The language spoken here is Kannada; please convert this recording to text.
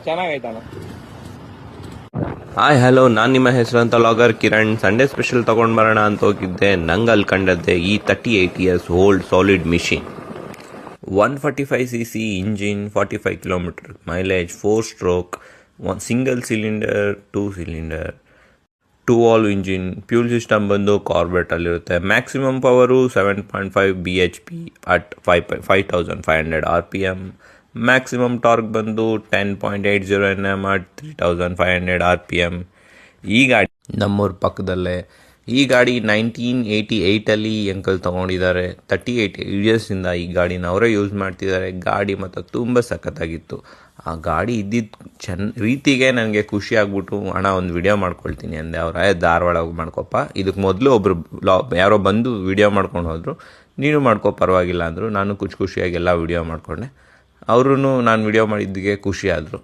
ಚೆನ್ನಾಗೈತಣ್ಣ. ಹಾಯ್ ಹಲೋ, ನಾನು ನಿಮ್ಮ ಹೆಸರಂತ ಲಾಗರ್ ಕಿರಣ್. ಸಂಡೇ ಸ್ಪೆಷಲ್ ತೊಗೊಂಡು ಬರೋಣ ಅಂತ ಹೋಗಿದ್ದೆ. ನಂಗೆ ಅಲ್ಲಿ ಕಂಡದ್ದೆ ಈ 38 years old solid machine. 145cc engine, 45 kilometre mileage, 4 stroke, single cylinder, 2 cylinder, 2 valve engine. Fuel system ಬಂದು ಕಾರ್ಬೆಟಲ್ಲಿರುತ್ತೆ. Maximum power 7.5 BHP at 5500 RPM. Maximum torque ಬಂದು 10.80 Nm ಅಟ್ 3500 RPM. ಈ ಗಾಡಿ ನಮ್ಮೂರ ಪಕ್ಕದಲ್ಲೇ. ಈ ಗಾಡಿ 1988 ಅಂಕಲ್ ತೊಗೊಂಡಿದ್ದಾರೆ. 38 yearsಯಿಂದ ಈ ಗಾಡಿನ ಅವರೇ ಯೂಸ್ ಮಾಡ್ತಿದ್ದಾರೆ. ಗಾಡಿ ಮತ್ತು ತುಂಬ ಸಖತ್ತಾಗಿತ್ತು. ಆ ಗಾಡಿ ಇದ್ದಿದ್ದು ರೀತಿಗೆ ನನಗೆ ಖುಷಿ ಆಗ್ಬಿಟ್ಟು, ಅಣ್ಣ ಒಂದು ವಿಡಿಯೋ ಮಾಡ್ಕೊಳ್ತೀನಿ ಅಂದೆ. ಅವ್ರ ಧಾರವಾಡ ಮಾಡ್ಕೊಪ್ಪ, ಇದಕ್ಕೆ ಮೊದಲು ಒಬ್ಬರು ಯಾರೋ ಬಂದು ವಿಡಿಯೋ ಮಾಡ್ಕೊಂಡು ಹೋದರು, ನೀನು ಮಾಡ್ಕೊ ಪರವಾಗಿಲ್ಲ ಅಂದರು. ನಾನು ಖುಷಿಯಾಗಿ ಎಲ್ಲ ವಿಡಿಯೋ ಮಾಡಿಕೊಂಡೆ. ಅವರು ನಾನು ವಿಡಿಯೋ ಮಾಡಿದ್ದಕ್ಕೆ ಖುಷಿ ಆದರು.